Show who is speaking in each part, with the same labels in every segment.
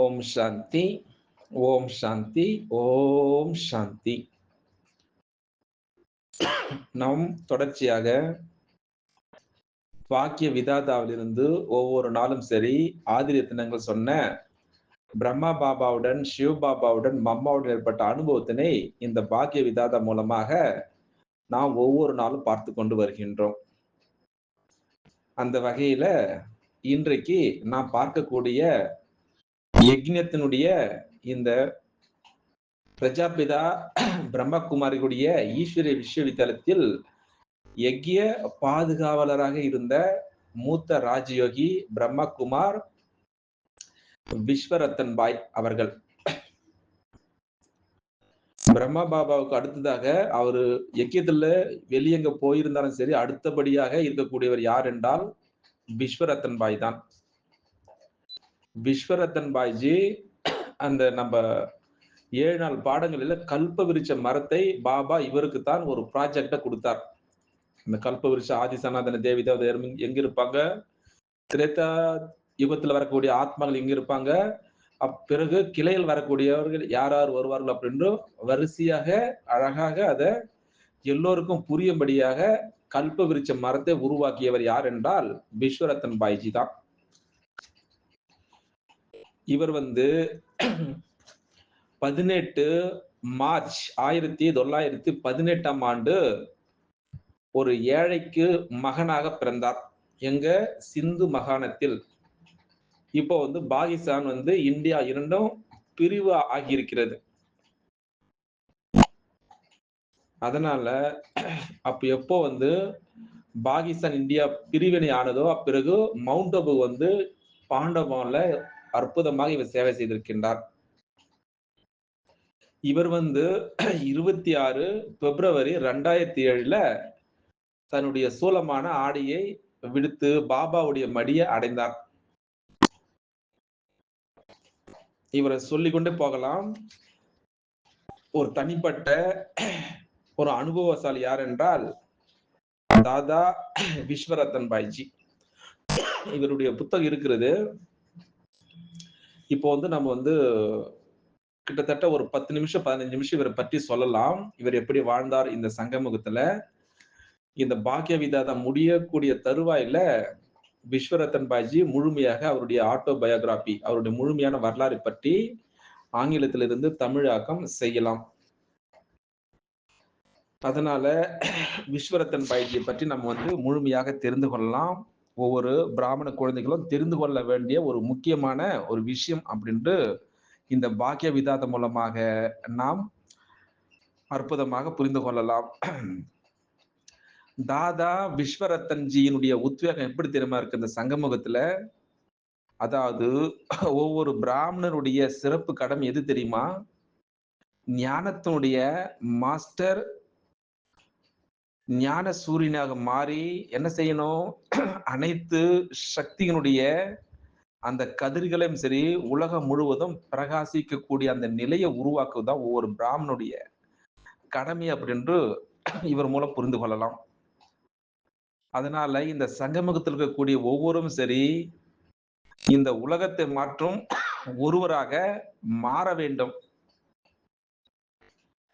Speaker 1: ஓம் சாந்தி, ஓம் சாந்தி, ஓம் சாந்தி. நாம் தொடர்ச்சியாக வாக்கிய விதாதாவிலிருந்து ஒவ்வொரு நாளும் சரி ஆதி ரத்தினங்கள் சொன்ன பிரம்மா பாபாவுடன், சிவ பாபாவுடன், மம்மாவுடன் ஏற்பட்ட அனுபவத்தினை இந்த பாக்கிய விதாதா மூலமாக நாம் ஒவ்வொரு நாளும் பார்த்து கொண்டு வருகின்றோம். அந்த வகையில இன்றைக்கு நாம் பார்க்கக்கூடிய யக்ஞத்தினுடைய இந்த பிரஜாபிதா பிரம்மகுமாரிகளுடைய ஈஸ்வரிய விஸ்வவித்யாலயத்தில் யக்ய பாதுகாவலராக இருந்த மூத்த ராஜயோகி பிரம்மகுமார் விஸ்வரத்தன் பாய் அவர்கள். பிரம்மா பாபாவுக்கு அடுத்ததாக அவரு யக்கியத்துல வெளியங்க போயிருந்தாலும் சரி, அடுத்தபடியாக இருக்கக்கூடியவர் யார் என்றால் விஸ்வரத்தன் பாய் தான். விஸ்வரத்தன் பாய்ஜி அந்த நம்ம 7 நாள் பாடங்களில கல்ப விருட்ச மரத்தை பாபா இவருக்கு தான் ஒரு ப்ராஜெக்ட கொடுத்தார். இந்த கல்ப விருட்ச ஆதி சனாதன தேவி தேவதையர் எங்க இருப்பாங்க, திரேதா யுகத்துல வரக்கூடிய ஆத்மாக்கள் எங்க இருப்பாங்க, பிறகு கிளையில் வரக்கூடியவர்கள் யார் யார் வருவார்கள் அப்படின்னு வரிசையாக அழகாக அதை எல்லோருக்கும் புரியும்படியாக கல்ப விருட்ச மரத்தை உருவாக்கியவர் யார் என்றால் விஸ்வரத்தன் பாய்ஜி தான். இவர் 18 மார்ச் 1918ஆம் ஆண்டு ஒரு ஏழைக்கு மகனாக பிறந்தார். எங்க சிந்து மாகாணத்தில். இப்போ பாகிஸ்தான் இந்தியா இரண்டும் பிரிவு ஆகியிருக்கிறது. அதனால அப்ப எப்போ பாகிஸ்தான் இந்தியா பிரிவினை ஆனதோ பிறகு மவுண்ட் அபு பாண்டவான்ல அற்புதமாக இவர் சேவை செய்திருக்கின்றார். இவர் 26 பிப்ரவரி 2007 தன்னுடைய சூலமான ஆடையை விடுத்து பாபாவுடைய மடியை அடைந்தார். இவரை சொல்லிக்கொண்டே போகலாம். ஒரு தனிப்பட்ட ஒரு அனுபவசாலி யார் என்றால் தாதா விஸ்வரத்தன் பாய்ஜி. இவருடைய புத்தகம் இருக்கிறது. இப்போ நம்ம கிட்டத்தட்ட ஒரு 10 நிமிஷம் 15 நிமிஷம் இவரை பற்றி சொல்லலாம். இவர் எப்படி வாழ்ந்தார் இந்த சங்கமுகத்துல. இந்த பாக்கிய விதாதா முடியக்கூடிய தருவாயில விஸ்வரத்தன் பாய்ஜி முழுமையாக அவருடைய ஆட்டோபயோகிராபி, அவருடைய முழுமையான வரலாறு பற்றி ஆங்கிலத்திலிருந்து தமிழாக்கம் செய்யலாம். அதனால விஸ்வரத்தன் பாய்ஜியை பற்றி நம்ம முழுமையாக தெரிந்து கொள்ளலாம். ஒவ்வொரு பிராமண குழந்தைகளும் தெரிந்து கொள்ள வேண்டிய ஒரு முக்கியமான ஒரு விஷயம் அப்படின்ட்டு இந்த பாக்கிய விதாத மூலமாக நாம் அற்புதமாக புரிந்து கொள்ளலாம். தாதா விஸ்வரத்தன்ஜியினுடைய உத்வேகம் எப்படி தெரியுமா இருக்கு இந்த சங்கமுகத்துல. அதாவது ஒவ்வொரு பிராமணருடைய சிறப்பு கடமை எது தெரியுமா? ஞானத்தினுடைய மாஸ்டர் ஞான சூரியனாக மாறி என்ன செய்யணும்? அனைத்து சக்தியினுடைய அந்த கதிர்களையும் சரி உலகம் முழுவதும் பிரகாசிக்கக்கூடிய அந்த நிலையை உருவாக்குவதுதான் ஒவ்வொரு பிராமணனுடைய கடமை அப்படின்று இவர் மூலம் புரிந்து கொள்ளலாம். அதனால இந்த சங்கமுகத்தில் இருக்கக்கூடிய ஒவ்வொருவரும் சரி இந்த உலகத்தை மாற்றும் ஒருவராக மாற வேண்டும்.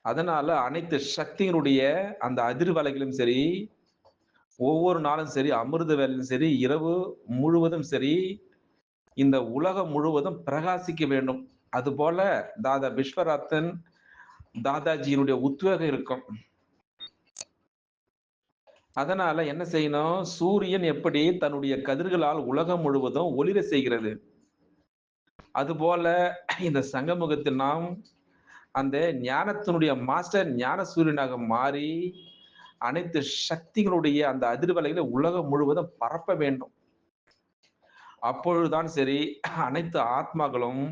Speaker 1: அதனால அனைத்து சக்தியினுடைய அந்த அதிர்வலைகளும் சரி, ஒவ்வொரு நாளும் சரி, அமிர்த வேலையும் சரி, இரவு முழுவதும் சரி, இந்த உலகம் முழுவதும் பிரகாசிக்க வேண்டும். அதுபோல தாதா விஸ்வரத்தன் தாதாஜியினுடைய உத்வேகம் இருக்கும். அதனால என்ன செய்யணும்? சூரியன் எப்படி தன்னுடைய கதிர்களால் உலகம் முழுவதும் ஒளிர செய்கிறது, அதுபோல இந்த சங்கமுகத்தில் நாம் அந்த ஞானத்தினுடைய மாஸ்டர் ஞான சூரியனாக மாறி அனைத்து சக்திகளுடைய அந்த அதிர்வலைகளை உலகம் முழுவதும் பரப்ப வேண்டும். அப்பொழுதுதான் சரி அனைத்து ஆத்மாக்களும்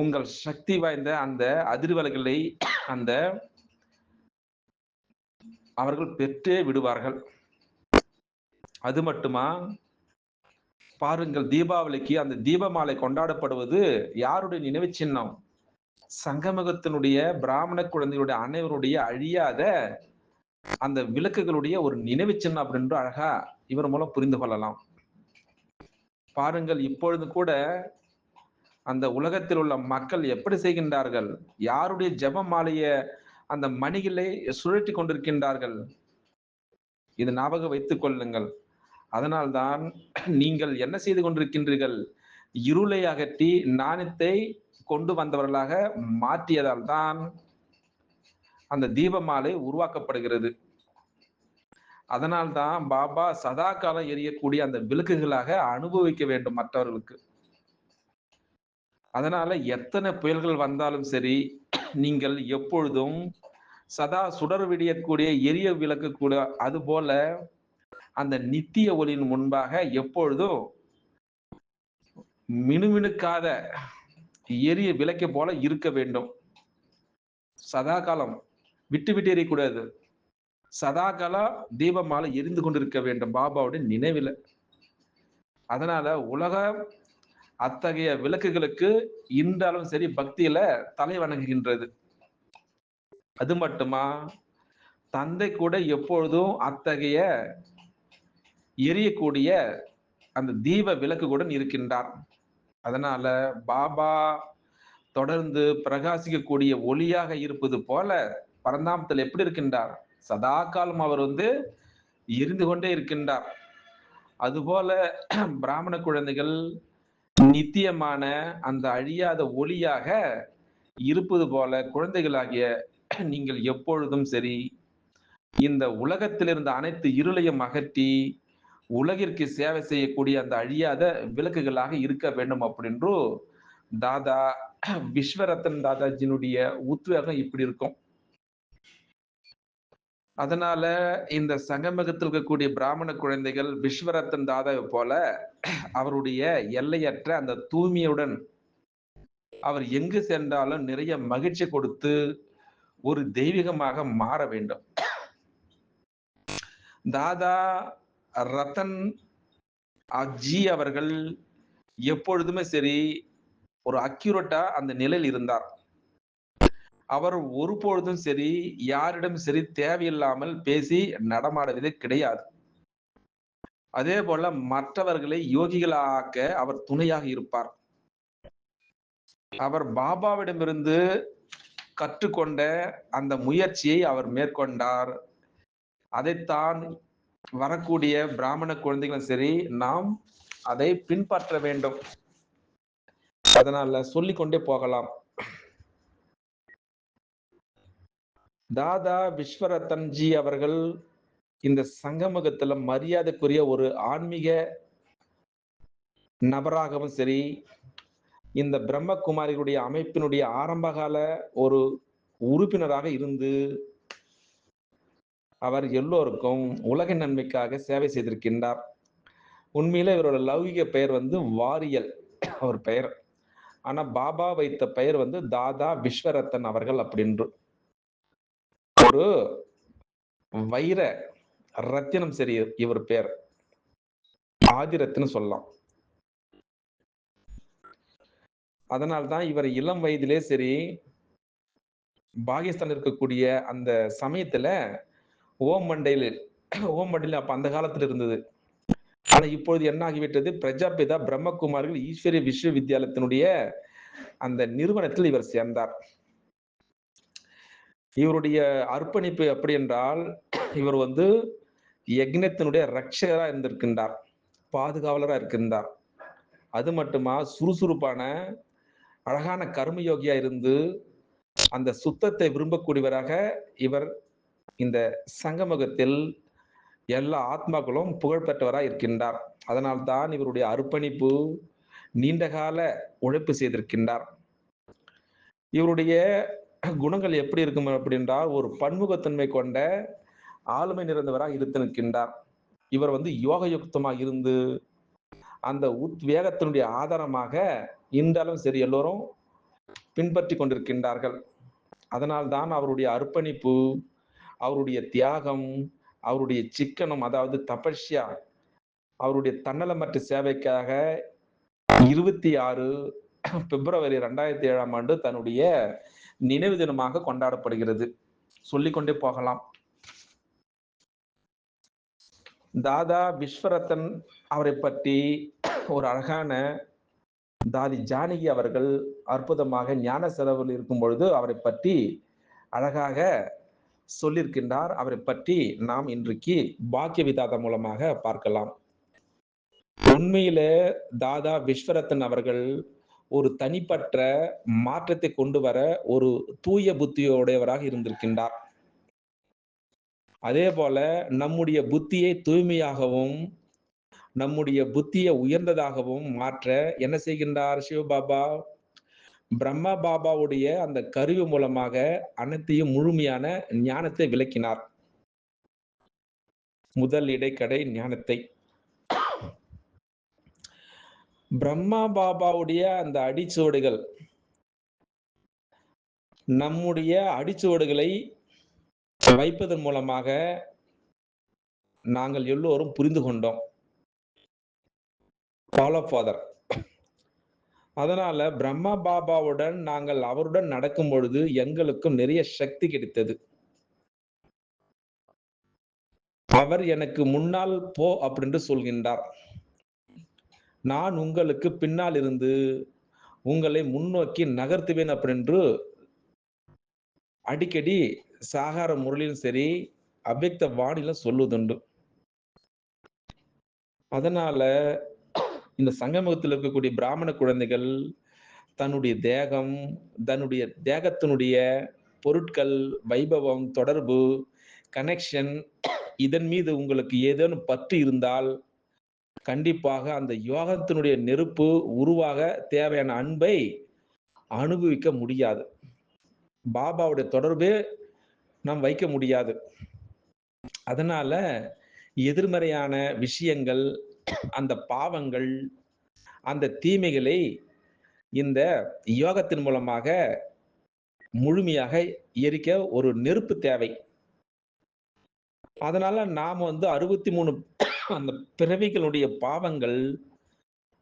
Speaker 1: உங்கள் சக்தி வாய்ந்த அந்த அதிர்வலைகளை அந்த அவர்கள் பெற்றே விடுவார்கள். அது மட்டுமா, பாருங்கள், தீபாவளிக்கு அந்த தீபமாலை கொண்டாடப்படுவது யாருடைய நினைவு சின்னம்? சங்கமகத்தினுடைய பிராமண குழந்தைகளுடைய அனைவருடைய அழியாத அந்த விளக்குகளுடைய ஒரு நினைவு சின்னம் அப்படின்னு அழகா இவர் மூலம் புரிந்து கொள்ளலாம். பாருங்கள், இப்பொழுது கூட அந்த உலகத்தில் உள்ள மக்கள் எப்படி செய்கின்றார்கள்? யாருடைய ஜெப மாலைய அந்த மணிகளை சுழற்றிக் கொண்டிருக்கின்றார்கள்? இத ஞாபகம் வைத்துக் கொள்ளுங்கள். அதனால்தான் நீங்கள் என்ன செய்து கொண்டிருக்கின்றீர்கள்? இருளை அகற்றி ஞானத்தை கொண்டு வந்தவர்களாக மாற்றியதால் தான் அந்த தீபமாலை உருவாக்கப்படுகிறது. அதனால் தான் பாபா சதா காலம் எரியக்கூடிய அந்த விளக்குகளாக அனுபவிக்க வேண்டும் மற்றவர்களுக்கு. அதனால எத்தனை புயல்கள் வந்தாலும் சரி, நீங்கள் எப்பொழுதும் சதா சுடர் விடியக்கூடிய எரிய விளக்கு கூட அதுபோல அந்த நித்திய ஒளியின் முன்பாக எப்பொழுதும் மினுமினுக்காத எரிய விளக்கை போல இருக்க வேண்டும். சதா காலம் விட்டு விட்டு எரியக்கூடாது. சதா காலம் தீபமாலை எரிந்து கொண்டிருக்க வேண்டும் பாபாவுடைய நினைவில. அதனால உலகம் அத்தகைய விளக்குகளுக்கு இன்றாலும் சரி பக்தியில தலை வணங்குகின்றது. அது மட்டுமா, தந்தை கூட எப்பொழுதும் அத்தகைய எரியக்கூடிய அந்த தீப விளக்குடன் இருக்கின்றார். அதனால பாபா தொடர்ந்து பிரகாசிக்கக்கூடிய ஒளியாக இருப்பது போல பரந்தாமத்தில் எப்படி இருக்கின்றார்? சதா காலம் அவர் எரிந்து கொண்டே இருக்கின்றார். அதுபோல பிராமண குழந்தைகள் நித்தியமான அந்த அழியாத ஒளியாக இருப்பது போல குழந்தைகளாகிய நீங்கள் எப்பொழுதும் சரி இந்த உலகத்தில் இருந்த அனைத்து இருளையும் அகற்றி உலகிற்கு சேவை செய்யக்கூடிய அந்த அழியாத விளக்குகளாக இருக்க வேண்டும் அப்படின்று தாதா விஸ்வரத்தன் தாதாஜியினுடைய உத்வேகம் இப்படி இருக்கும். அதனால இந்த சங்கமகத்தில் இருக்கக்கூடிய பிராமண குழந்தைகள் விஸ்வரத்தன் தாதாவை போல அவருடைய எல்லையற்ற அந்த தூய்மையுடன் அவர் எங்கு சென்றாலும் நிறைய மகிழ்ச்சி கொடுத்து ஒரு தெய்வீகமாக மாற வேண்டும். தாதா ரத்தன் அஜி அவர்கள் எப்பொழுதுமே சரி ஒரு அக்யூரேட்டா அந்த நிலையில் இருந்தார். அவர் ஒருபொழுதும் சரி யாரிடம் சரி தேவையில்லாமல் பேசி நடமாடுவதே கிடையாது. அதே போல மற்றவர்களை யோகிகளாக்க அவர் துணையாக இருப்பார். அவர் பாபாவிடமிருந்து கற்றுக்கொண்ட அந்த முயற்சியை அவர் மேற்கொண்டார். அதைத்தான் வரக்கூடிய பிராமண குழந்தைகளும் சரி நாம் அதை பின்பற்ற வேண்டும். அதனால சொல்லிக்கொண்டே போகலாம். தாதா விஸ்வரத்தன்ஜி அவர்கள் இந்த சங்கமகத்துல மரியாதைக்குரிய ஒரு ஆன்மீக நபராகவும் சரி, இந்த பிரம்மகுமாரிகளுடைய அமைப்பினுடைய ஆரம்பகால ஒரு உறுப்பினராக இருந்து அவர் எல்லோருக்கும் உலக நன்மைக்காக சேவை செய்திருக்கின்றார். உண்மையில இவரோட லௌகிக பெயர் வாரியல் அவர் பெயர். ஆனா பாபா வைத்த பெயர் தாதா விஸ்வரத்தன் அவர்கள் அப்படின்று. ஒரு வைர ரத்தினம் சரி இவர் பேர். ஆதிரத்தினம் சொல்லலாம். அதனால்தான் இவர் இளம் வயதிலே சரி பாகிஸ்தான் இருக்கக்கூடிய அந்த சமயத்துல ஓம் மண்டையில் அப்ப அந்த காலத்துல இருந்தது. ஆனா இப்பொழுது என்ன ஆகிவிட்டது? பிரஜாபிதா பிரம்மகுமாரிகள் ஈஸ்வரிய விஸ்வவித்யாலயத்தினுடைய அந்த நிறுவனத்தில் இவர் சேர்ந்தார். இவருடைய அர்ப்பணிப்பு எப்படி என்றால் இவர் யக்னத்தினுடைய ரட்சகரா இருந்திருக்கின்றார், பாதுகாவலரா இருக்கின்றார். அது மட்டுமா சுறுசுறுப்பான அழகான கர்மயோகியா இருந்து அந்த சுத்தத்தை விரும்பக்கூடியவராக இவர் இந்த சங்கமகத்தில் எல்லா ஆத்மாக்களும் புகழ்பெற்றவராய் இருக்கின்றார். அதனால்தான் இவருடைய அர்ப்பணிப்பு நீண்டகால உழைப்பு செய்திருக்கின்றார். இவருடைய குணங்கள் எப்படி இருக்கும் அப்படின்றால் ஒரு பன்முகத்தன்மை கொண்ட ஆளுமை நிறைந்தவராக இருந்து நிற்கின்றார். இவர் யோக யுக்தமாக இருந்து அந்த உத்வேகத்தினுடைய ஆதாரமாக இன்றாலும் சரி எல்லோரும் பின்பற்றி கொண்டிருக்கின்றார்கள். அதனால்தான் அவருடைய அர்ப்பணிப்பு, அவருடைய தியாகம், அவருடைய சிக்கனம், அதாவது தபஸ்யா, அவருடைய தன்னலமற்ற சேவைக்காக 26 பிப்ரவரி 2007ஆம் ஆண்டு தன்னுடைய நினைவு தினமாக கொண்டாடப்படுகிறது. சொல்லிக்கொண்டே போகலாம். தாதா விஸ்வரத்தன் அவரை பற்றி ஒரு அழகான தாதி ஜானகி அவர்கள் அற்புதமாக ஞான செலவில் இருக்கும் பொழுது அவரை பற்றி அழகாக சொல்லியிருக்கின்றார். அவரை பற்றி நாம் இன்றைக்கு பாக்கிய விதாதா மூலமாக பார்க்கலாம். உண்மையிலே தாதா விஸ்வரத்தன் அவர்கள் ஒரு தனிப்பட்ட மாற்றத்தை கொண்டு வர ஒரு தூய புத்தியுடையவராக இருந்திருக்கின்றார். அதே போல நம்முடைய புத்தியை தூய்மையாகவும் நம்முடைய புத்தியை உயர்ந்ததாகவும் மாற்ற என்ன செய்கின்றார் சிவபாபா? பிரம்மா பாபாவுடைய அந்த கருவி மூலமாக அனைத்தையும் முழுமையான ஞானத்தை விளக்கினார். முதல் இடைக்கடை ஞானத்தை. பிரம்மா பாபாவுடைய அந்த அடிச்சுவடுகள் நம்முடைய அடிச்சுவடுகளை வைப்பதன் மூலமாக நாங்கள் எல்லோரும் புரிந்து கொண்டோம். Follow father. அதனால பிரம்மா பாபாவுடன் நாங்கள் அவருடன் நடக்கும் பொழுது எங்களுக்கும் நிறைய சக்தி கிடைத்தது. அவர் எனக்கு முன்னால் போ அப்படின்னு சொல்கின்றார். நான் உங்களுக்கு பின்னால் இருந்து உங்களை முன்னோக்கி நகர்த்துவேன் அப்படின்னு அடிக்கடி சாகார முரளிலும் சரி அவ்யக்த வாணிலும் சொல்லுவதுண்டு. அதனால இந்த சங்கமுகத்தில் இருக்கக்கூடிய பிராமண குழந்தைகள் தன்னுடைய தேகம், தன்னுடைய தேகத்தினுடைய பொருட்கள், வைபவம், தொடர்பு, கனெக்ஷன் இதன் மீது உங்களுக்கு ஏதேனும் பற்று இருந்தால் கண்டிப்பாக அந்த யோகத்தினுடைய நெருப்பு உருவாக தேவையான அன்பை அனுபவிக்க முடியாது. பாபாவுடைய தொடர்பே நாம் வைக்க முடியாது. அதனால எதிர்மறையான விஷயங்கள், அந்த பாவங்கள், அந்த தீமைகளை இந்த யோகத்தின் மூலமாக முழுமையாக எரிக்க ஒரு நெருப்பு தேவை. அதனால நாம 63 அந்த பிறவிகளுடைய பாவங்கள்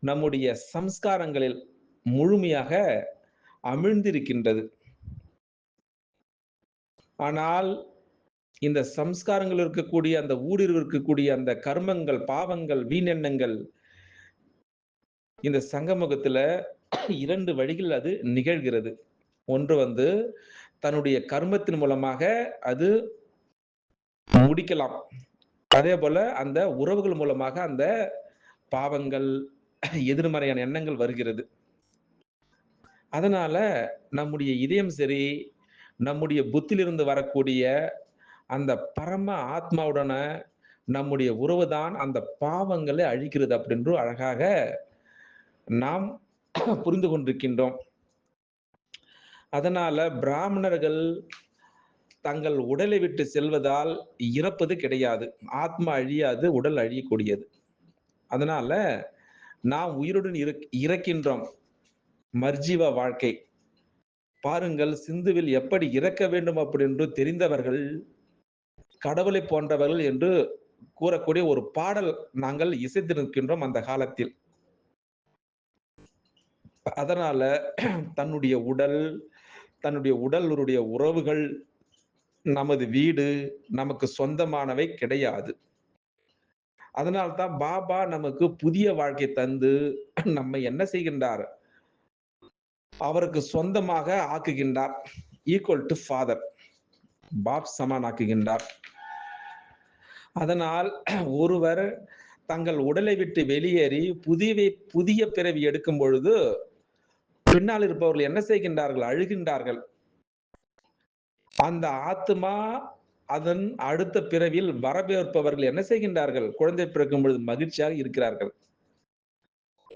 Speaker 1: நம்முடைய சம்ஸ்காரங்களில் முழுமையாக அமிழ்ந்திருக்கின்றது. ஆனால் இந்த சம்ஸ்காரங்கள் இருக்கக்கூடிய அந்த ஊடுருவி இருக்கக்கூடிய அந்த கர்மங்கள், பாவங்கள், வீணெண்ணங்கள் இந்த சங்கமுகத்துல 2 வழிகள் அது நிகழ்கிறது. ஒன்று தன்னுடைய கர்மத்தின் மூலமாக அது முடிக்கலாம். அதே போல அந்த உறவுகள் மூலமாக அந்த பாவங்கள், எதிர்மறையான எண்ணங்கள் வருகிறது. அதனால நம்முடைய இதயம் சரி, நம்முடைய புத்தியிலிருந்து வரக்கூடிய அந்த பரம ஆத்மாவுடன நம்முடைய உறவு தான் அந்த பாவங்களை அழிக்கிறது அப்படின்னு அழகாக நாம் புரிந்து கொண்டிருக்கின்றோம். அதனால பிராமணர்கள் தங்கள் உடலை விட்டு செல்வதால் இறப்பது கிடையாது. ஆத்மா அழியாது, உடல் அழியக்கூடியது. அதனால நாம் உயிருடன் இறக்கின்றோம். மர்ஜீவ வாழ்க்கை. பாருங்கள், சிந்துவில் எப்படி இறக்க வேண்டும் அப்படின்னு தெரிந்தவர்கள் கடவுளை போன்றவர்கள் என்று கூறக்கூடிய ஒரு பாடல் நாங்கள் இசைத்திருக்கின்றோம் அந்த காலத்தில். அதனால தன்னுடைய உடல், தன்னுடைய உடலுடைய உறவுகள், நமது வீடு நமக்கு சொந்தமானவை கிடையாது. அதனால்தான் பாபா நமக்கு புதிய வாழ்க்கை தந்து நம்மை என்ன செய்கின்றார்? அவருக்கு சொந்தமாக ஆக்குகின்றார். Equal to father. பாப் சமான் ஆக்குகின்றார். அதனால் ஒருவர் தங்கள் உடலை விட்டு வெளியேறி புதிய பிறவி எடுக்கும் பொழுது பின்னால் இருப்பவர்கள் என்ன செய்கின்றார்கள்? அழுகின்றார்கள். அந்த ஆத்மா அதன் அடுத்த பிறவியில் வரவேற்பவர்கள் என்ன செய்கின்றார்கள்? குழந்தை பிறக்கும் பொழுது மகிழ்ச்சியாக இருக்கிறார்கள்.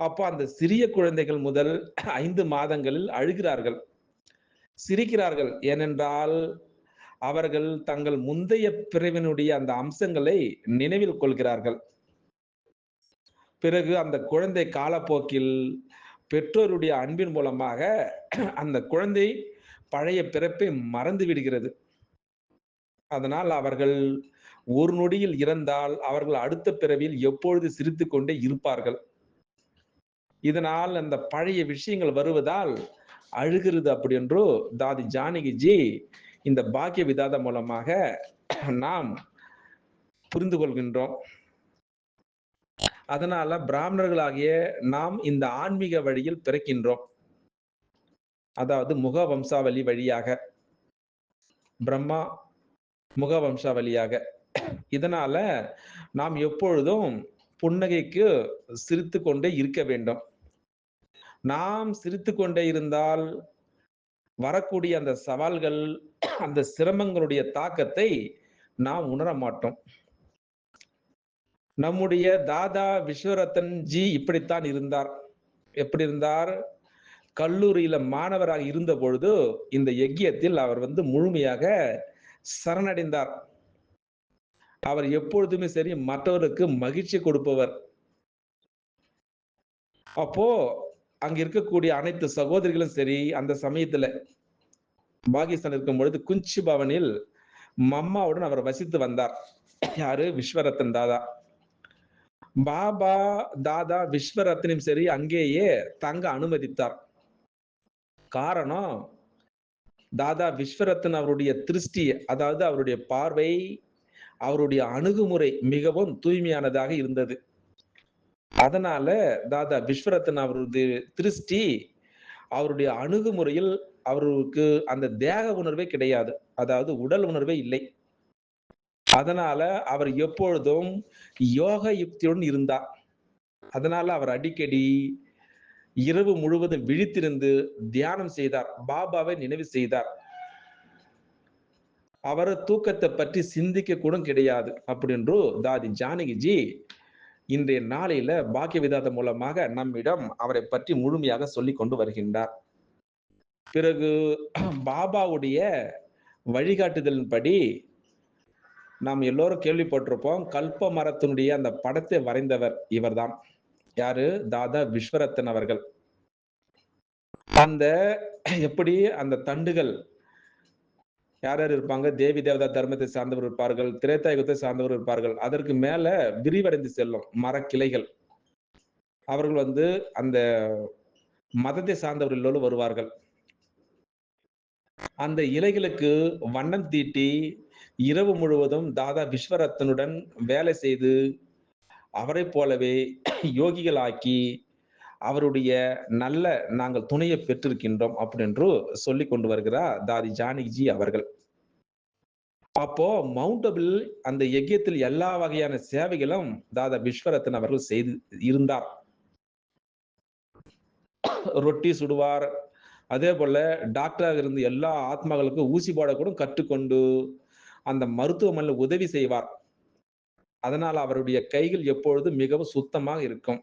Speaker 1: அப்போ அந்த சிறிய குழந்தைகள் முதல் 5 மாதங்களில் அழுகிறார்கள், சிரிக்கிறார்கள். ஏனென்றால் அவர்கள் தங்கள் முந்தைய பிறவினுடைய அந்த அம்சங்களை நினைவில் கொள்கிறார்கள். பிறகு அந்த குழந்தை காலப்போக்கில் பெற்றோருடைய அன்பின் மூலமாக அந்த குழந்தை பழைய பிறப்பை மறந்து விடுகிறது. அதனால் அவர்கள் ஒரு நொடியில் இறந்தால் அவர்கள் அடுத்த பிறவியில் எப்பொழுது சிரித்துக் கொண்டே இருப்பார்கள். இதனால் அந்த பழைய விஷயங்கள் வருவதால் அழுகிறது அப்படி என்று தாதி ஜானகிஜி இந்த பாக்கிய விதாத மூலமாக நாம் புரிந்து கொள்கின்றோம். அதனால பிராமணர்களாகிய நாம் இந்த ஆன்மீக வழியில் பிறக்கின்றோம். அதாவது முக வம்சாவளி வழியாக, பிரம்மா முக வம்சாவளியாக. இதனால நாம் எப்பொழுதும் புன்னகைக்கு சிரித்துக் கொண்டே இருக்க வேண்டும். நாம் சிரித்துக் கொண்டே இருந்தால் வரக்கூடிய அந்த சவால்கள், அந்த சிரமங்களுடைய தாக்கத்தை நாம் உணர மாட்டோம். நம்முடைய தாதா விஸ்வரத்தன் ஜி இப்படித்தான் இருந்தார். எப்படி இருந்தார்? கல்லூரியில மாணவராக இருந்த பொழுது இந்த யக்கியத்தில் அவர் முழுமையாக சரணடைந்தார். அவர் எப்பொழுதுமே சரி மற்றவருக்கு மகிழ்ச்சி கொடுப்பவர். அப்போ அங்க இருக்கக்கூடிய அனைத்து சகோதரிகளும் சரி, அந்த சமயத்துல பாகிஸ்தான் இருக்கும் பொழுது குஞ்சி பவனில் மம்மாவுடன் அவர் வசித்து வந்தார். யாரு? விஸ்வரத்தன் தாதா. பாபா தாதா விஸ்வரத்தனையும் சரி அங்கேயே தங்க அனுமதித்தார். காரணம், தாதா விஸ்வரத்தன் அவருடைய திருஷ்டி, அதாவது அவருடைய பார்வை, அவருடைய அணுகுமுறை மிகவும் தூய்மையானதாக இருந்தது. அதனால தாதா விஸ்வரத்தன் அவருடைய திருஷ்டி, அவருடைய அணுகுமுறையில் அவருக்கு அந்த தேக உணர்வே கிடையாது. அதாவது உடல் உணர்வே இல்லை. அதனால அவர் எப்பொழுதும் யோக யுக்தியுடன் இருந்தார். அதனால அவர் அடிக்கடி இரவு முழுவதும் விழித்திருந்து தியானம் செய்தார். பாபாவை நினைவு செய்தார். அவர் தூக்கத்தை பற்றி சிந்திக்க கூட கிடையாது. அப்படின்று தாதி ஜானகிஜி இன்றைய நாளில பாக்கிய விதாத மூலமாக நம்மிடம் அவரை பற்றி முழுமையாக சொல்லிக் கொண்டு வருகின்றார். பிறகு பாபாவுடைய வழிகாட்டுதலின்படி நாம் எல்லோரும் கேள்விப்பட்டிருப்போம். கல்ப மரத்தினுடைய அந்த படத்தை வரைந்தவர் இவர்தான். யாரு? தாதா விஸ்வரத்தன் அவர்கள். அந்த எப்படி அந்த தண்டுகள் யார் யார் இருப்பாங்க? தேவி தேவதா தர்மத்தை சார்ந்தவர் இருப்பார்கள், திரேதாயுகத்தை சார்ந்தவர் இருப்பார்கள். அதற்கு மேல விரிவடைந்து செல்லும் மரக்கிளைகள். அவர்கள் அந்த மதத்தை சார்ந்தவர்கள் எல்லோரும் வருவார்கள். அந்த இலைகளுக்கு வண்ணம் தீட்டி இரவு முழுவதும் தாதா விஸ்வரத்தனுடன் வேலை செய்து அவரைப் போலவே யோகிகள் ஆக்கி அவருடைய நல்ல நாங்கள் துணையை பெற்றிருக்கின்றோம் அப்படின்னு சொல்லிக் கொண்டு வருகிறார் தாதி ஜானகிஜி அவர்கள். அப்போ மவுண்ட் அபில் அந்த யஜ்யத்தில் எல்லா வகையான சேவைகளும் தாதா விஸ்வரத்தன் அவர்கள் செய்து இருந்தார். ரொட்டி சுடுவார். அதே போல டாக்டராக இருந்து எல்லா ஆத்மாக்களுக்கும் ஊசி போட கூட கற்றுக்கொண்டு அந்த மருத்துவமனையில் உதவி செய்வார். அதனால் அவருடைய கைகள் எப்பொழுதும் மிகவும் சுத்தமாக இருக்கும்.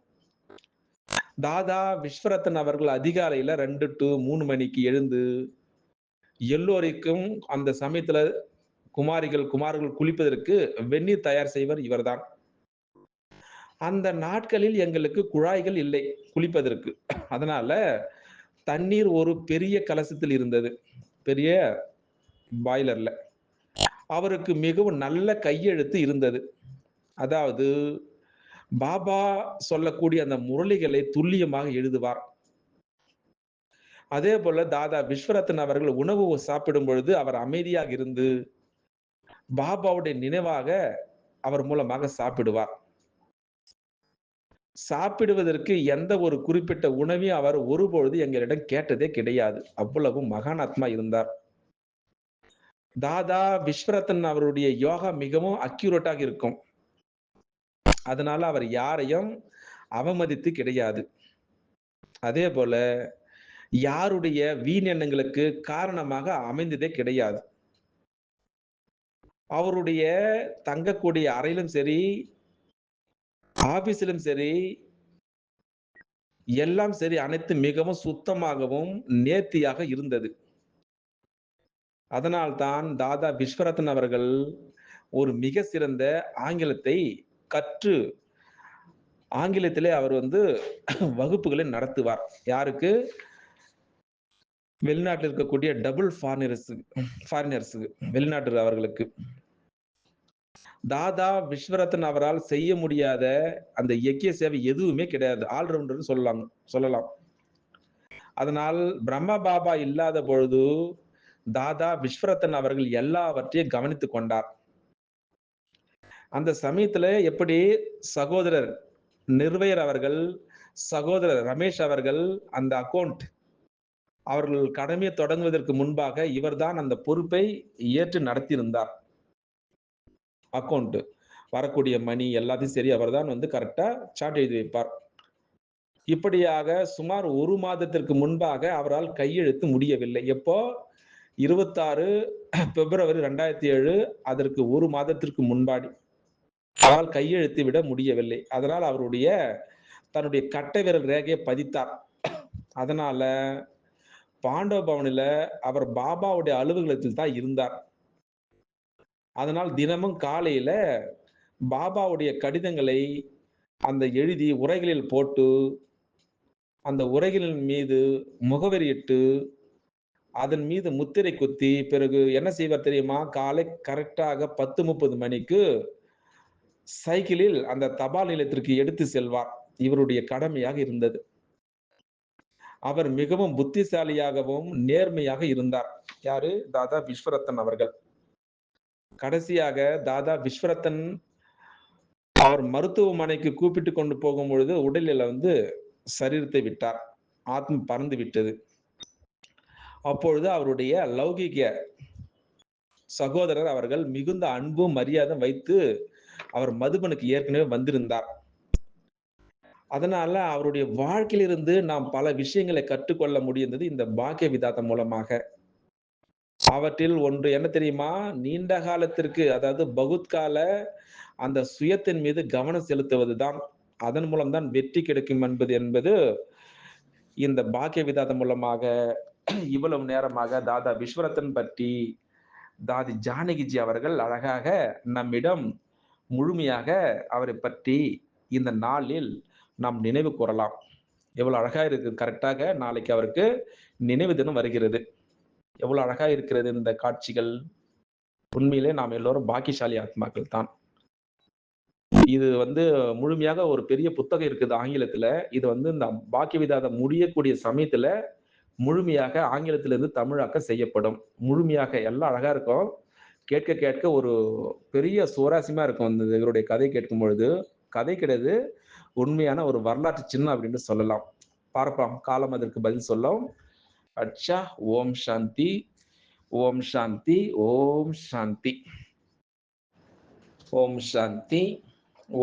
Speaker 1: தாதா விஸ்வரத்தன் அவர்கள் அதிகாலையில 2 to 3 மணிக்கு எழுந்து எல்லோருக்கும் அந்த சமயத்துல குமார்கள் குளிப்பதற்கு வெந்நீர் தயார் செய்வர் இவர்தான். அந்த நாட்களில் எங்களுக்கு குழாய்கள் இல்லை குளிப்பதற்கு. அதனால தண்ணீர் ஒரு பெரிய கலசத்தில் இருந்தது. பெரிய பாய்லர்ல. அவருக்கு மிகவும் நல்ல கையெழுத்து இருந்தது. அதாவது பாபா சொல்லக்கூடிய அந்த முரளிகளை துல்லியமாக எழுதுவார். அதே போல தாதா விஸ்வரத்தன் அவர்கள் உணவு சாப்பிடும் பொழுது அவர் அமைதியாக இருந்து பாபாவுடைய நினைவாக அவர் மூலமாக சாப்பிடுவார். சாப்பிடுவதற்கு எந்த ஒரு குறிப்பிட்ட உணவையும் அவர் ஒருபொழுது எங்களிடம் கேட்டதே கிடையாது. அவ்வளவு மகானாத்மா இருந்தார். தாதா விஸ்வரத்தன் அவருடைய யோகா மிகவும் அக்யூரேட்டாக இருக்கும். அதனால அவர் யாரையும் அவமதித்து கிடையாது. அதே போல யாருடைய வீண் எண்ணங்களுக்கு காரணமாக அமைந்ததே கிடையாது. அவருடைய தங்கக்கூடிய அறையிலும் சரி, ஆபீஸிலும் சரி, எல்லாம் சரி அனைத்து மிகவும் சுத்தமாகவும் நேர்த்தியாக இருந்தது. அதனால்தான் தாதா விஸ்வரத்தன் அவர்கள் ஒரு மிக சிறந்த ஆங்கிலத்தை கற்று ஆங்கிலத்திலே அவர் வகுப்புகளை நடத்துவார். யாருக்கு? வெளிநாட்டில் இருக்கக்கூடிய டபுள் ஃபாரினர்ஸ் வெளிநாட்டு அவர்களுக்கு. தாதா விஸ்வரத்தன் அவரால் செய்ய முடியாத அந்த யக்கிய சேவை எதுவுமே கிடையாது. ஆல்ரவுண்டர் சொல்லலாம். அதனால் பிரம்ம பாபா இல்லாத பொழுது தாதா விஸ்வரத்தன் அவர்கள் எல்லாவற்றையும் கவனித்துக் கொண்டார். அந்த சமயத்துல எப்படி சகோதரர் நிர்வயர் அவர்கள், சகோதரர் ரமேஷ் அவர்கள் அந்த அக்கவுண்ட் அவர்கள் கடமையை தொடங்குவதற்கு முன்பாக இவர்தான் அந்த பொறுப்பை ஏற்று நடத்தியிருந்தார். அக்கவுண்ட் வரக்கூடிய மணி எல்லாத்தையும் சரி அவர்தான் கரெக்ட்டா சார்ட் எழுதி வைப்பார். இப்படியாக சுமார் 1 மாதத்திற்கு முன்பாக அவரால் கையெழுத்து முடியவில்லை. எப்போ? 26 பிப்ரவரி 2007 அதற்கு 1 மாதத்திற்கு முன்பாடி. அவரால் கையெழுத்து விட முடியவில்லை. அதனால் தன்னுடைய கட்டை விரல் ரேகையை பதித்தார். அதனால பாண்டவ பவனில அவர் பாபாவுடைய அலுவலகத்தில் தான் இருந்தார். அதனால் தினமும் காலையில பாபாவுடைய கடிதங்களை எழுதி உறைகளில் போட்டு, அந்த உறைகளின் மீது முகவரியிட்டு, அதன் மீது முத்திரை குத்தி, பிறகு என்ன செய்வார் தெரியுமா? காலை கரெக்ட்டாக 10:30 மணிக்கு சைக்கிளில் அந்த தபால் நிலையத்திற்கு எடுத்து செல்வார். இவருடைய கடமையாக இருந்தது. அவர் மிகவும் புத்திசாலியாகவும், நேர்மையாக இருந்தார். யாரு? தாதா விஸ்வரத்தன் அவர்கள். கடைசியாக தாதா விஸ்வரத்தன் அவர் மருத்துவமனைக்கு கூப்பிட்டு கொண்டு போகும்பொழுது உடலில சரீரத்தை விட்டார். ஆத்ம பறந்து விட்டது. அப்பொழுது அவருடைய லௌகிக சகோதரர் அவர்கள் மிகுந்த அன்பும் மரியாதை வைத்து அவர் மதுபனுக்கு ஏற்கனவே வந்திருந்தார். அதனால அவருடைய வாழ்க்கையிலிருந்து நாம் பல விஷயங்களை கற்றுக்கொள்ள முடிந்தது இந்த பாக்கிய விதாதம் மூலமாக. அவற்றில் ஒன்று என்ன தெரியுமா? நீண்ட காலத்திற்கு அதாவது பகுத்கால அந்த சுயத்தின் மீது கவனம் செலுத்துவதுதான். அதன் மூலம் தான் வெற்றி கிடைக்கும் என்பது இந்த பாக்கிய விதாதம் மூலமாக இவ்வளவு நேரமாக தாதா விஸ்வரத்தன் பற்றி தாதி ஜானகிஜி அவர்கள் அழகாக நம்மிடம் முழுமையாக அவரை பற்றி இந்த நாளில் நாம் நினைவு கூறலாம். எவ்வளவு அழகா இருக்கு. கரெக்டாக நாளைக்கு அவருக்கு நினைவு தினம் வருகிறது. எவ்வளவு அழகா இருக்கிறது இந்த காட்சிகள். உண்மையிலே நாம் எல்லோரும் பாக்கியசாலி ஆத்மாக்கள் தான். இது முழுமையாக ஒரு பெரிய புத்தகம் இருக்குது ஆங்கிலத்துல. இது இந்த பாக்கிய விதாதம் முடியக்கூடிய சமயத்துல முழுமையாக ஆங்கிலத்திலிருந்து தமிழாக்கம் செய்யப்படும். முழுமையாக எல்லாம் அழகா இருக்கும். கேட்க கேட்க ஒரு பெரிய சுவாரஸ்யமா இருக்கும். இவருடைய கதை கேட்கும் பொழுது. கதை கிடையாது, உண்மையான ஒரு வரலாற்று சின்னம் அப்படின்னு சொல்லலாம். பார்க்கலாம், காலம் அதற்கு பதில் சொல்லும். அச்சா. ஓம் சாந்தி, ஓம் சாந்தி, ஓம் சாந்தி, ஓம் சாந்தி,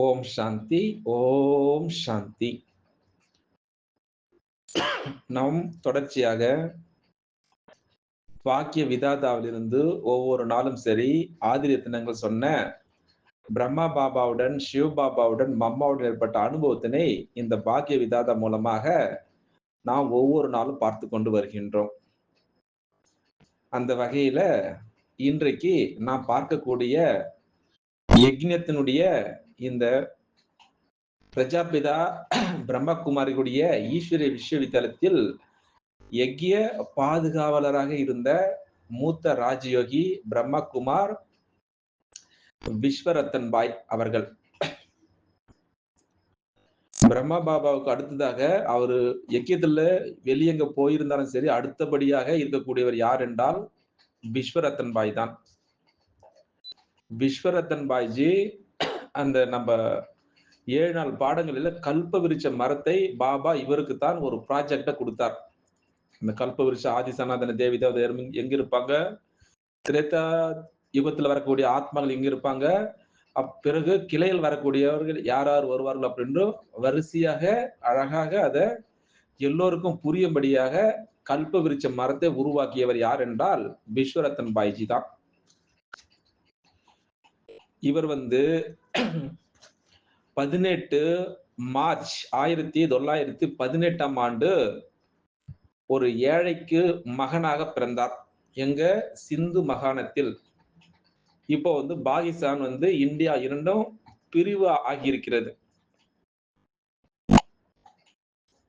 Speaker 1: ஓம் சாந்தி, ஓம் சாந்தி. நாம் தொடர்ச்சியாக பாக்கிய விதாதாவிலிருந்து ஒவ்வொரு நாளும் சரி ஆதி ரத்தினங்கள் சொன்ன பிரம்மா பாபாவுடன், சிவ பாபாவுடன், மம்மாவுடன் ஏற்பட்ட அனுபவத்தினை இந்த பாக்கிய விதாதா மூலமாக நாம் ஒவ்வொரு நாளும் பார்த்து கொண்டு வருகின்றோம். அந்த வகையில இன்றைக்கு நாம் பார்க்கக்கூடிய யக்ஞத்தினுடைய இந்த பிரஜாபிதா பிரம்மகுமாரியுடைய ஈஸ்வரிய விஸ்வவித்யாலயத்தில் யக்ஞ பாதுகாவலராக இருந்த மூத்த ராஜயோகி பிரம்மகுமார் விஸ்வரத்தன் பாய் அவர்கள். பிரம்மா பாபாவுக்கு அடுத்ததாக அவரு யக்கியத்துல வெளியங்க போயிருந்தாலும் சரி, அடுத்தபடியாக இருக்கக்கூடியவர் யார் என்றால் விஸ்வரத்தன் பாய் தான். விஸ்வரத்தன் பாய்ஜி அந்த நம்ம 7 நாள் பாடங்களில கல்ப விருட்ச மரத்தை பாபா இவருக்கு தான் ஒரு ப்ராஜெக்ட கொடுத்தார். இந்த கல்ப விருட்ச ஆதி சனாதன தேவி எங்க இருப்பாங்க? திரேதா யுகத்துல வரக்கூடிய ஆத்மாக்கள் எங்க இருப்பாங்க? பிறகு கிளையில் வரக்கூடியவர்கள் யார் யார் வருவார்கள் அப்படின்னு வரிசையாக அழகாக அத எல்லோருக்கும் புரியும்படியாக கல்ப விருட்ச மரத்தை உருவாக்கியவர் யார் என்றால் விஸ்வரத்தன் பாய்ஜி தான். இவர் 18 மார்ச் 1918ஆம் ஆண்டு ஒரு ஏழைக்கு மகனாக பிறந்தார். எங்க? சிந்து மாகாணத்தில். இப்போ பாகிஸ்தான் இந்தியா இரண்டும் பிரிவு ஆகியிருக்கிறது.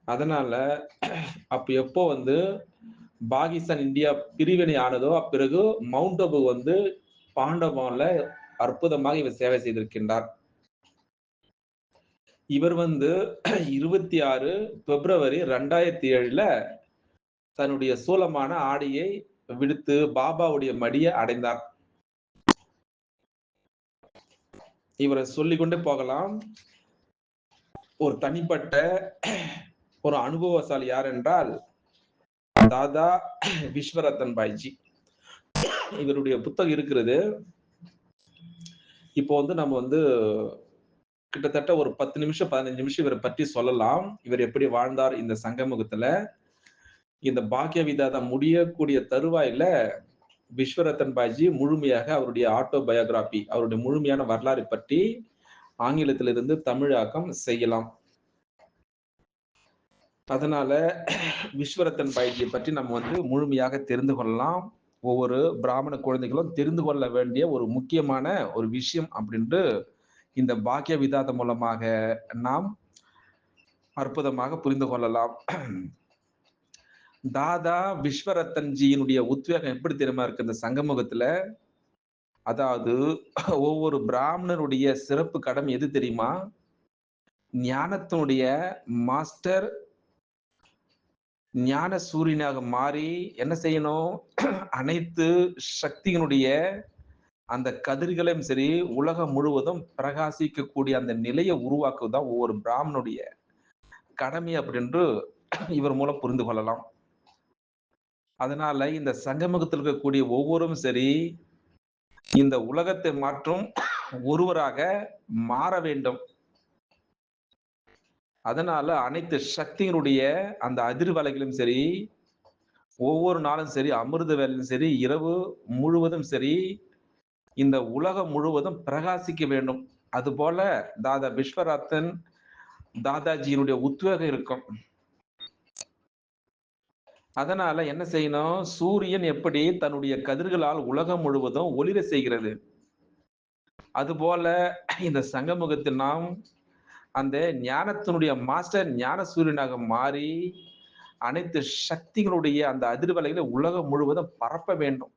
Speaker 1: அதனால அப்ப எப்போ பாகிஸ்தான் இந்தியா பிரிவினை ஆனதோ பிறகு மவுண்ட் அபு பாண்டவான்ல அற்புதமாக இவர் சேவை செய்திருக்கின்றார். இவர் 26 பிப்ரவரி 2007 தன்னுடைய சூலமான ஆடையை விடுத்து பாபாவுடைய மடியை அடைந்தார். இவரை சொல்லிக்கொண்டே போகலாம். ஒரு தனிப்பட்ட ஒரு அனுபவசாலி யார் என்றால் தாதா விஸ்வரத்தன் பாய்ஜி. இவருடைய புத்தகம் இருக்கிறது. இப்போ நம்ம கிட்டத்தட்ட ஒரு 10 நிமிஷம் 15 நிமிஷம் இவரை பற்றி சொல்லலாம். இவர் எப்படி வாழ்ந்தார் இந்த சங்கமுகத்துல. இந்த பாக்கிய விதாதா முடியக்கூடிய தருவாயில விஸ்வரத்தன் பாய்ஜி முழுமையாக அவருடைய ஆட்டோபயோகிராபி, அவருடைய முழுமையான வரலாறு பற்றி ஆங்கிலத்திலிருந்து தமிழாக்கம் செய்யலாம். அதனால விஸ்வரத்தன் பாய்ஜியை பற்றி நம்ம முழுமையாக தெரிந்து கொள்ளலாம். ஒவ்வொரு பிராமண குழந்தைகளும் தெரிந்து கொள்ள வேண்டிய ஒரு முக்கியமான ஒரு விஷயம் அப்படின்ட்டு இந்த பாக்கிய விதாதம் மூலமாக நாம் அற்புதமாக புரிந்து கொள்ளலாம். தாதா விஸ்வரத்தன்ஜியினுடைய உத்வேகம் எப்படி தெரியுமா இருக்கு இந்த சங்கமுகத்துல? அதாவது ஒவ்வொரு பிராமணருடைய சிறப்பு கடமை எது தெரியுமா? ஞானத்தினுடைய மாஸ்டர் ஞான சூரியனாக மாறி என்ன செய்யணும்? அனைத்து சக்தியினுடைய அந்த கதிர்களையும் சரி உலகம் முழுவதும் பிரகாசிக்கக்கூடிய அந்த நிலையை உருவாக்குவதுதான் ஒவ்வொரு பிராமணனுடைய கடமை அப்படின்று இவர் மூலம் புரிந்து கொள்ளலாம். அதனால இந்த சங்கமுகத்தில் இருக்கக்கூடிய ஒவ்வொருவரும் சரி இந்த உலகத்தை மாற்றும் ஒருவராக மாற வேண்டும். அதனால அனைத்து சக்தியினுடைய அந்த அதிர்வலைகளும் சரி ஒவ்வொரு நாளும் சரி அமிர்த வேலையும் சரி இரவு முழுவதும் சரி இந்த உலகம் முழுவதும் பிரகாசிக்க வேண்டும். அதுபோல தாதா விஸ்வரத்தன் தாதாஜியினுடைய உத்வேகம் இருக்கும். அதனால என்ன செய்யணும்? சூரியன் எப்படி தன்னுடைய கதிர்களால் உலகம் முழுவதும் ஒளிர செய்கிறது, அதுபோல இந்த சங்கமுகத்தில் நாம் அந்த ஞானத்தினுடைய மாஸ்டர் ஞான சூரியனாக மாறி அனைத்து சக்திகளுடைய அந்த அதிர்வலைகளை உலகம் முழுவதும் பரப்ப வேண்டும்.